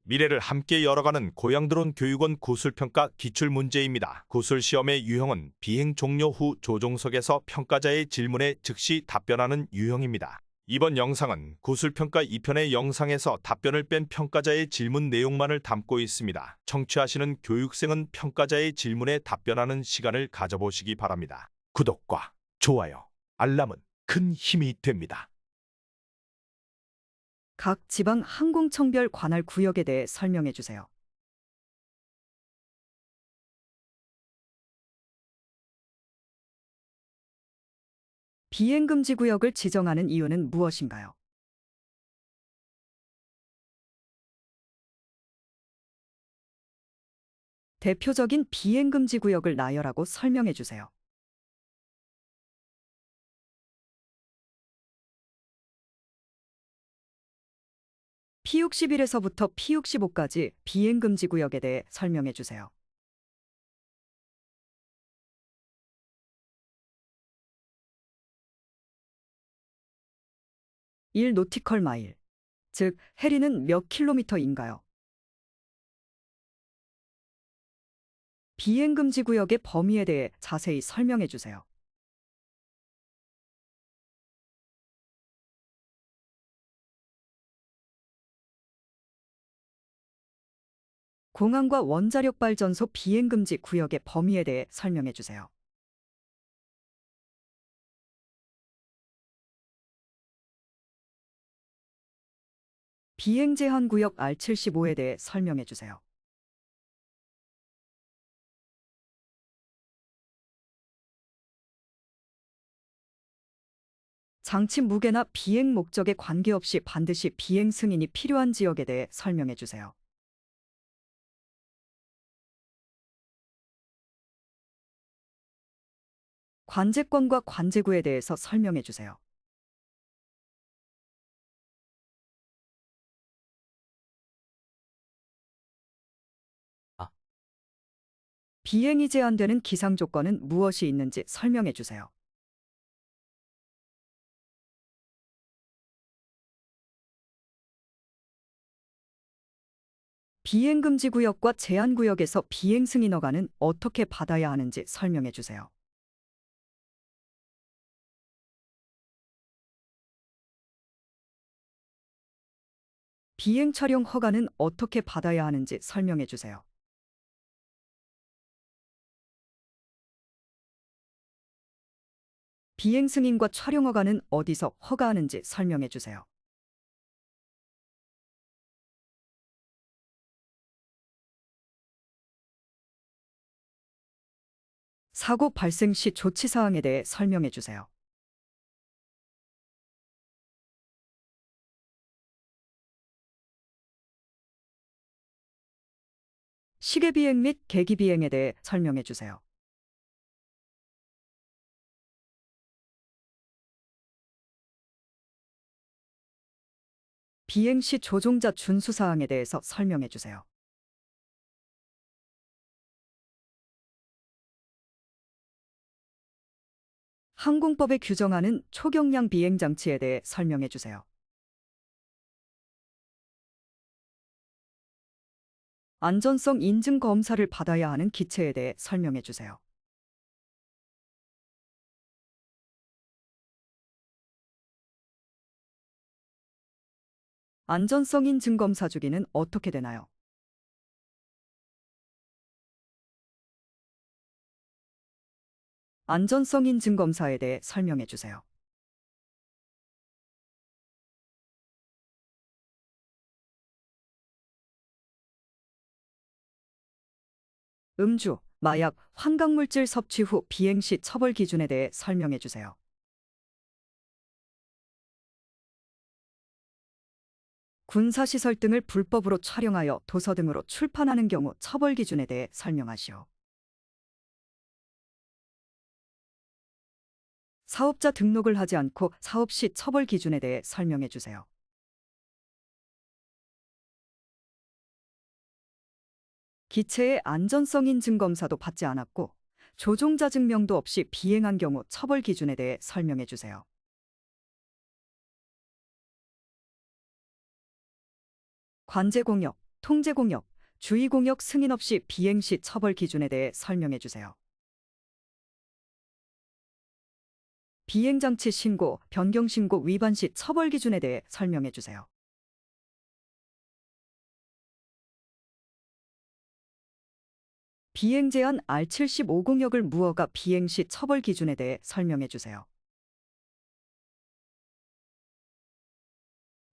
미래를 함께 열어가는 고향드론 교육원 구술평가 기출문제입니다. 구술시험의 유형은 비행 종료 후 조종석에서 평가자의 질문에 즉시 답변하는 유형입니다. 이번 영상은 구술평가 2편의 영상에서 답변을 뺀 평가자의 질문 내용만을 담고 있습니다. 청취하시는 교육생은 평가자의 질문에 답변하는 시간을 가져보시기 바랍니다. 구독과 좋아요, 알람은 큰 힘이 됩니다. 각 지방 항공청별 관할 구역에 대해 설명해 주세요. 비행금지 구역을 지정하는 이유는 무엇인가요? 대표적인 비행금지 구역을 나열하고 설명해 주세요. P61에서부터 P65까지 비행금지 구역에 대해 설명해 주세요. (1 노티컬 마일), 즉 해리는 몇 킬로미터인가요? 비행금지 구역의 범위에 대해 자세히 설명해 주세요. 공항과 원자력 발전소 비행금지 구역의 범위에 대해 설명해 주세요. 비행 제한 구역 R75에 대해 설명해 주세요. 장치 무게나 비행 목적에 관계없이 반드시 비행 승인이 필요한 지역에 대해 설명해 주세요. 관제권과 관제구에 대해서 설명해 주세요. 비행이 제한되는 기상 조건은 무엇이 있는지 설명해 주세요. 비행금지 구역과 제한 구역에서 비행 승인 허가는 어떻게 받아야 하는지 설명해 주세요. 비행 촬영 허가는 어떻게 받아야 하는지 설명해 주세요. 비행 승인과 촬영 허가는 어디서 허가하는지 설명해 주세요. 사고 발생 시 조치 사항에 대해 설명해 주세요. 시계 비행 및 계기 비행에 대해 설명해 주세요. 비행 시 조종자 준수 사항에 대해서 설명해 주세요. 항공법에 규정하는 초경량 비행 장치에 대해 설명해 주세요. 안전성 인증 검사를 받아야 하는 기체에 대해 설명해 주세요. 안전성 인증 검사 주기는 어떻게 되나요? 안전성 인증 검사에 대해 설명해 주세요. 음주, 마약, 환각물질 섭취 후 비행 시 처벌 기준에 대해 설명해 주세요. 군사시설 등을 불법으로 촬영하여 도서 등으로 출판하는 경우 처벌 기준에 대해 설명하시오. 사업자 등록을 하지 않고 사업 시 처벌 기준에 대해 설명해 주세요. 기체의 안전성 인증 검사도 받지 않았고 조종자 증명도 없이 비행한 경우 처벌 기준에 대해 설명해 주세요. 관제 공역, 통제공역, 주의공역 승인 없이 비행 시 처벌 기준에 대해 설명해 주세요. 비행장치 신고, 변경 신고 위반 시 처벌 기준에 대해 설명해 주세요. 비행 제한 R75 공역을 무허가 비행 시 처벌 기준에 대해 설명해 주세요.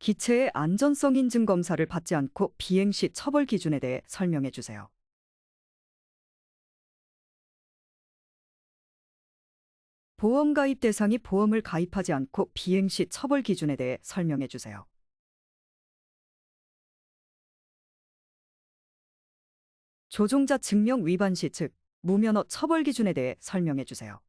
기체의 안전성 인증 검사를 받지 않고 비행 시 처벌 기준에 대해 설명해 주세요. 보험 가입 대상이 보험을 가입하지 않고 비행 시 처벌 기준에 대해 설명해 주세요. 조종자 증명 위반 시 즉 무면허 처벌 기준에 대해 설명해 주세요.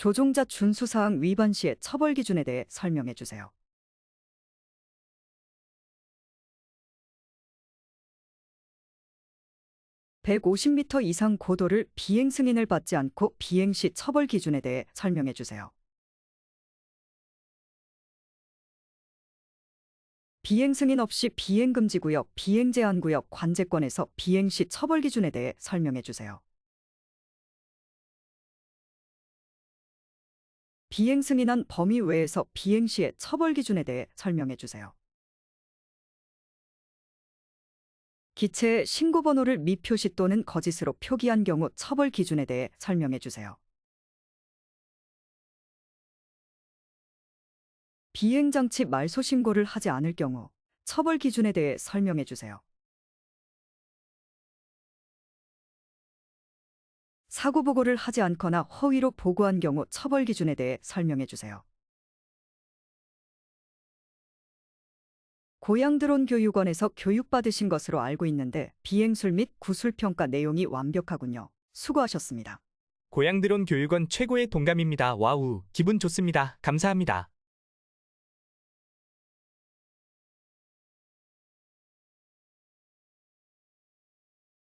조종자 준수 사항 위반 시의 처벌 기준에 대해 설명해 주세요. (150m) 이상 고도를 비행 승인을 받지 않고 비행 시 처벌 기준에 대해 설명해 주세요. 비행 승인 없이 비행 금지 구역, 비행 제한 구역, 관제권에서 비행 시 처벌 기준에 대해 설명해 주세요. 비행 승인한 범위 외에서 비행 시의 처벌 기준에 대해 설명해 주세요. 기체의 신고 번호를 미표시 또는 거짓으로 표기한 경우 처벌 기준에 대해 설명해 주세요. 비행장치 말소 신고를 하지 않을 경우 처벌 기준에 대해 설명해 주세요. 사고 보고를 하지 않거나 허위로 보고한 경우 처벌 기준에 대해 설명해 주세요. 고양드론 교육원에서 교육받으신 것으로 알고 있는데 비행술 및 구술평가 내용이 완벽하군요. 수고하셨습니다. 고양드론 교육원 최고의 동감입니다. 와우, 기분 좋습니다. 감사합니다.